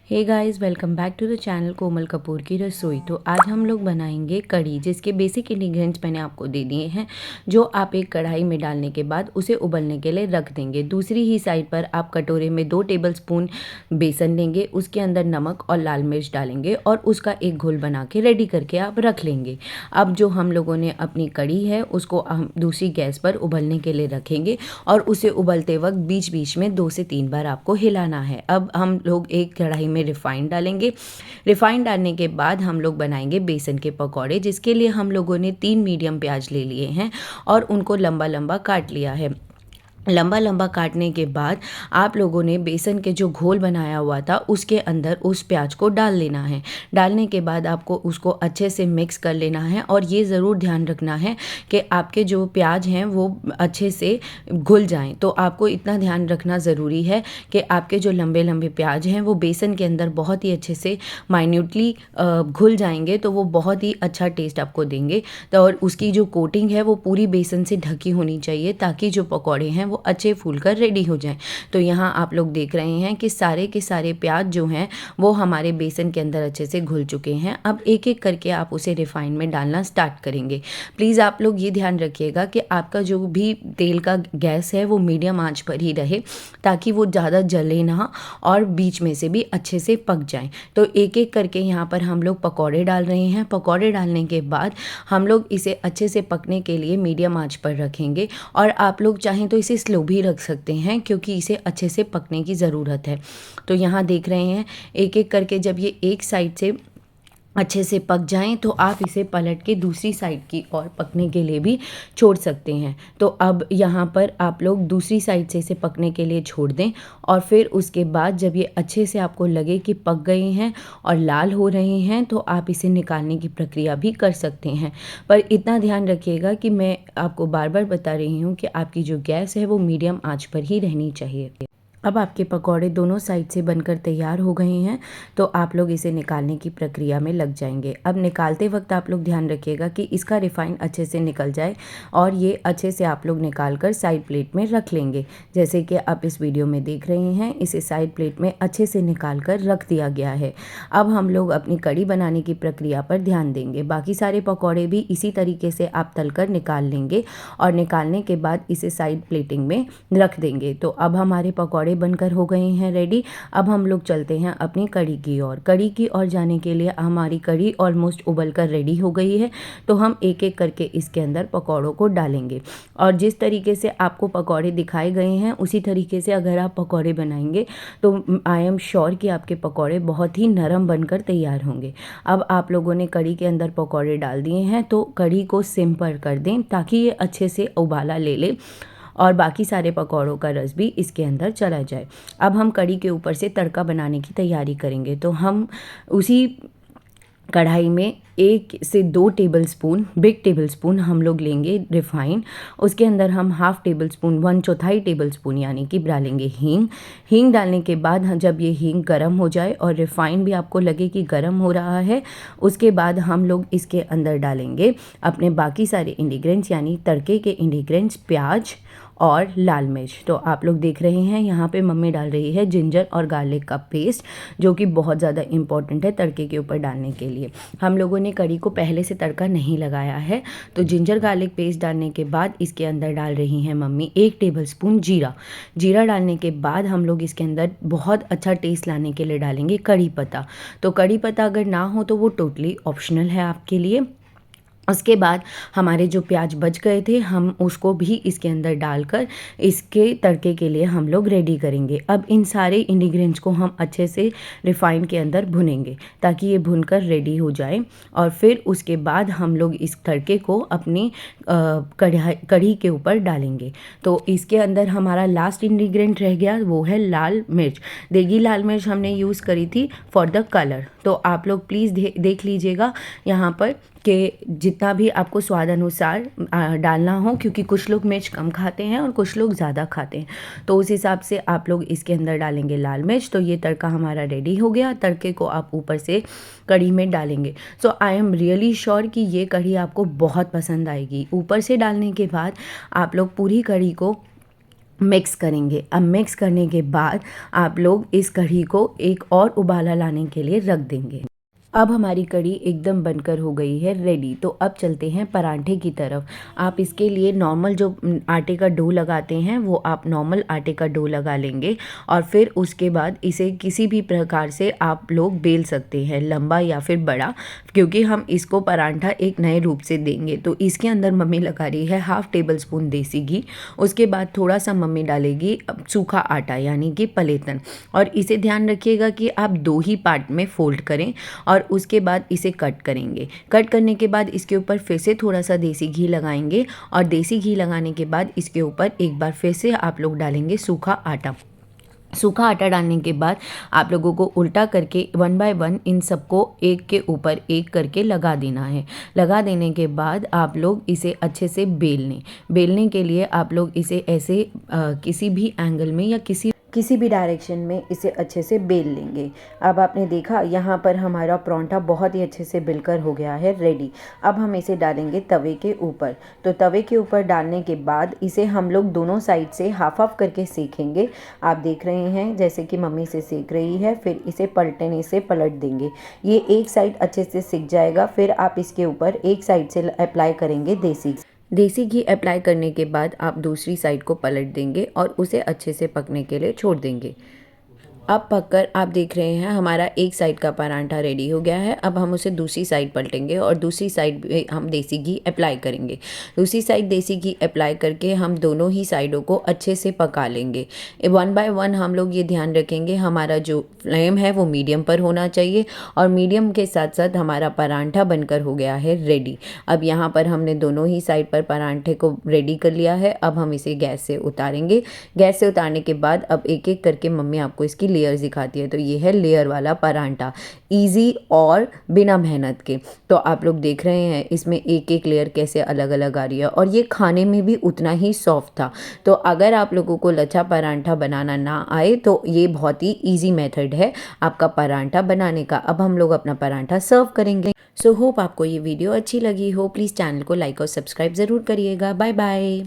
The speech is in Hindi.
Hey guys, welcome back to the channel Komal Kapoor की रसोई। तो आज हम लोग बनाएंगे कढ़ी, जिसके बेसिक इंग्रेडिएंट्स मैंने आपको दे दिए हैं, जो आप एक कढ़ाई में डालने के बाद उसे उबलने के लिए रख देंगे। दूसरी ही साइड पर आप कटोरे में 2 टेबलस्पून बेसन लेंगे, उसके अंदर नमक और लाल मिर्च डालेंगे और उसका एक घोल बना के रेडी करके आप रख लेंगे। अब जो हम लोगों ने अपनी कढ़ी है उसको हम दूसरी गैस पर उबलने के लिए रखेंगे और उसे उबलते वक्त बीच बीच में 2 से 3 बार आपको हिलाना है। अब हम लोग एक कढ़ाई में रिफाइंड डालेंगे। रिफाइंड डालने के बाद हम लोग बनाएंगे बेसन के पकौड़े, जिसके लिए हम लोगों ने 3 मीडियम प्याज ले लिए हैं और उनको लंबा लंबा काट लिया है। लंबा लंबा काटने के बाद आप लोगों ने बेसन के जो घोल बनाया हुआ था उसके अंदर उस प्याज को डाल लेना है। डालने के बाद आपको उसको अच्छे से मिक्स कर लेना है और ये ज़रूर ध्यान रखना है कि आपके जो प्याज हैं वो अच्छे से घुल जाएं। तो आपको इतना ध्यान रखना ज़रूरी है कि आपके जो लंबे लंबे प्याज हैं वो बेसन के अंदर बहुत ही अच्छे से माइन्यूटली घुल जाएंगे, तो वो बहुत ही अच्छा टेस्ट आपको देंगे। तो और उसकी जो कोटिंग है वो पूरी बेसन से ढकी होनी चाहिए, ताकि जो पकौड़े हैं वो अच्छे फूल कर रेडी हो जाएं। तो यहाँ आप लोग देख रहे हैं कि सारे के सारे प्याज जो हैं वो हमारे बेसन के अंदर अच्छे से घुल चुके हैं। अब एक एक करके आप उसे रिफाइन में डालना स्टार्ट करेंगे। प्लीज़ आप लोग ये ध्यान रखिएगा कि आपका जो भी तेल का गैस है वो मीडियम आंच पर ही रहे, ताकि वो ज़्यादा जले ना और बीच में से भी अच्छे से पक जाएं। तो एक एक करके यहाँ पर हम लोग पकौड़े डाल रहे हैं। पकौड़े डालने के बाद हम लोग इसे अच्छे से पकने के लिए मीडियम आंच पर रखेंगे और आप लोग चाहें तो इसे स्लो भी रख सकते हैं, क्योंकि इसे अच्छे से पकने की ज़रूरत है। तो यहाँ देख रहे हैं एक एक करके जब ये एक साइड से अच्छे से पक जाएं तो आप इसे पलट के दूसरी साइड की ओर पकने के लिए भी छोड़ सकते हैं। तो अब यहाँ पर आप लोग दूसरी साइड से इसे पकने के लिए छोड़ दें और फिर उसके बाद जब ये अच्छे से आपको लगे कि पक गए हैं और लाल हो रहे हैं तो आप इसे निकालने की प्रक्रिया भी कर सकते हैं। पर इतना ध्यान रखिएगा कि मैं आपको बार बार बता रही हूँ कि आपकी जो गैस है वो मीडियम आंच पर ही रहनी चाहिए। अब आपके पकौड़े दोनों साइड से बनकर तैयार हो गए हैं, तो आप लोग इसे निकालने की प्रक्रिया में लग जाएंगे। अब निकालते वक्त आप लोग ध्यान रखिएगा कि इसका रिफाइन अच्छे से निकल जाए और ये अच्छे से आप लोग निकाल कर साइड प्लेट में रख लेंगे। जैसे कि आप इस वीडियो में देख रहे हैं, इसे साइड प्लेट में अच्छे से निकाल कर रख दिया गया है। अब हम लोग अपनी कढ़ी बनाने की प्रक्रिया पर ध्यान देंगे। बाकी सारे पकौड़े भी इसी तरीके से आप तल कर निकाल लेंगे और निकालने के बाद इसे साइड प्लेटिंग में रख देंगे। तो अब हमारे पकौड़े बनकर हो गए हैं रेडी। अब हम लोग चलते हैं अपनी कढ़ी की ओर। कढ़ी की ओर जाने के लिए हमारी कढ़ी ऑलमोस्ट उबल कर रेडी हो गई है, तो हम एक एक करके इसके अंदर पकौड़ों को डालेंगे और जिस तरीके से आपको पकौड़े दिखाए गए हैं उसी तरीके से अगर आप पकौड़े बनाएंगे तो आई एम श्योर कि आपके पकौड़े बहुत ही नरम बनकर तैयार होंगे। अब आप लोगों ने कढ़ी के अंदर पकौड़े डाल दिए हैं, तो कढ़ी को सिम पर कर दें ताकि ये अच्छे से उबाला ले ले और बाकी सारे पकौड़ों का रस भी इसके अंदर चला जाए। अब हम कढ़ी के ऊपर से तड़का बनाने की तैयारी करेंगे। तो हम उसी कढ़ाई में 1 से 2 टेबलस्पून बिग टेबलस्पून हम लोग लेंगे रिफाइन। उसके अंदर हम हाफ टेबलस्पून 1/4 टेबलस्पून यानी कि डालेंगे हींग। हींग डालने के बाद जब ये हींग गर्म हो जाए और रिफाइन भी आपको लगे कि गर्म हो रहा है, उसके बाद हम लोग इसके अंदर डालेंगे अपने बाकी सारे इंग्रेडिएंट्स, यानी तड़के के इंग्रेडिएंट्स, प्याज और लाल मिर्च। तो आप लोग देख रहे हैं यहाँ पे मम्मी डाल रही है जिंजर और गार्लिक का पेस्ट, जो कि बहुत ज़्यादा इम्पॉर्टेंट है तड़के के ऊपर डालने के लिए। हम लोगों ने कढ़ी को पहले से तड़का नहीं लगाया है, तो जिंजर गार्लिक पेस्ट डालने के बाद इसके अंदर डाल रही हैं मम्मी 1 टेबलस्पून जीरा। जीरा डालने के बाद हम लोग इसके अंदर बहुत अच्छा टेस्ट लाने के लिए डालेंगे कढ़ी पत्ता। तो कढ़ी पत्ता अगर ना हो तो वो टोटली ऑप्शनल है आपके लिए। उसके बाद हमारे जो प्याज बच गए थे हम उसको भी इसके अंदर डालकर इसके तड़के के लिए हम लोग रेडी करेंगे। अब इन सारे इंग्रेडिएंट्स को हम अच्छे से रिफाइन के अंदर भुनेंगे ताकि ये भुनकर रेडी हो जाए और फिर उसके बाद हम लोग इस तड़के को अपनी कढ़ी के ऊपर डालेंगे। तो इसके अंदर हमारा लास्ट इंग्रेडिएंट रह गया, वो है लाल मिर्च। देगी लाल मिर्च हमने यूज़ करी थी फॉर द कलर। तो आप लोग प्लीज़ देख लीजिएगा यहाँ पर कि जितना भी आपको स्वाद अनुसार डालना हो, क्योंकि कुछ लोग मिर्च कम खाते हैं और कुछ लोग ज़्यादा खाते हैं, तो उस हिसाब से आप लोग इसके अंदर डालेंगे लाल मिर्च। तो ये तड़का हमारा रेडी हो गया। तड़के को आप ऊपर से कढ़ी में डालेंगे। सो आई एम रियली श्योर कि ये कढ़ी आपको बहुत पसंद आएगी। ऊपर से डालने के बाद आप लोग पूरी कढ़ी को मिक्स करेंगे। अब मिक्स करने के बाद आप लोग इस कढ़ी को एक और उबाला लाने के लिए रख देंगे। अब हमारी कढ़ी एकदम बनकर हो गई है रेडी। तो अब चलते हैं पराठे की तरफ। आप इसके लिए नॉर्मल जो आटे का डो लगाते हैं वो आप नॉर्मल आटे का डो लगा लेंगे और फिर उसके बाद इसे किसी भी प्रकार से आप लोग बेल सकते हैं, लंबा या फिर बड़ा, क्योंकि हम इसको पराठा एक नए रूप से देंगे। तो इसके अंदर मम्मी लगा रही है 1/2 टेबल स्पून देसी घी। उसके बाद थोड़ा सा मम्मी डालेगी सूखा आटा यानी कि पलेतन, और इसे ध्यान रखिएगा कि आप 2 ही पार्ट में फोल्ड करें और उसके बाद इसे कट करेंगे। कट करने के बाद इसके ऊपर फिर से थोड़ा सा देसी घी लगाएंगे और देसी घी लगाने के बाद इसके ऊपर एक बार फिर से आप लोग डालेंगे सूखा आटा। सूखा आटा डालने के बाद आप लोगों को उल्टा करके 1 बाय 1 इन सबको एक के ऊपर एक करके लगा देना है। लगा देने के बाद आप लोग इसे अच्छे से बेलने के लिए आप लोग इसे ऐसे किसी भी एंगल में या किसी भी डायरेक्शन में इसे अच्छे से बेल लेंगे। अब आपने देखा यहाँ पर हमारा परांठा बहुत ही अच्छे से बिलकर हो गया है रेडी। अब हम इसे डालेंगे तवे के ऊपर। तो तवे के ऊपर डालने के बाद इसे हम लोग दोनों साइड से हाफ हाफ करके सेकेंगे। आप देख रहे हैं जैसे कि मम्मी से सेक रही है, फिर इसे पलटने से पलट देंगे। ये एक साइड अच्छे से सिक जाएगा, फिर आप इसके ऊपर एक साइड से अप्लाई करेंगे देसी घी अप्लाई करने के बाद आप दूसरी साइड को पलट देंगे और उसे अच्छे से पकने के लिए छोड़ देंगे। अब पककर आप देख रहे हैं हमारा एक साइड का परांठा रेडी हो गया है। अब हम उसे दूसरी साइड पलटेंगे और दूसरी साइड पे हम देसी घी अप्लाई करेंगे। दूसरी साइड देसी घी अप्लाई करके हम दोनों ही साइडों को अच्छे से पका लेंगे। 1 बाय 1 हम लोग ये ध्यान रखेंगे हमारा जो फ्लेम है वो मीडियम पर होना चाहिए और मीडियम के साथ साथ हमारा परांठा बनकर हो गया है रेडी। अब यहाँ पर हमने दोनों ही साइड पर परांठे को रेडी कर लिया है। अब हम इसे गैस से उतारेंगे। गैस से उतारने के बाद अब एक एक करके मम्मी आपको इसकी लेयर्स दिखाती है। तो ये है लेयर वाला परांठा, इजी और बिना मेहनत के। तो आप लोग देख रहे हैं इसमें एक एक लेयर कैसे अलग अलग आ रही है और ये खाने में भी उतना ही सॉफ्ट था। तो अगर आप लोगों को लच्छा परांठा बनाना ना आए तो ये बहुत ही ईजी मेथड है आपका परांठा बनाने का। अब हम लोग अपना परांठा सर्व करेंगे। सो होप आपको ये वीडियो अच्छी लगी हो। प्लीज़ चैनल को लाइक और सब्सक्राइब ज़रूर करिएगा। Bye bye.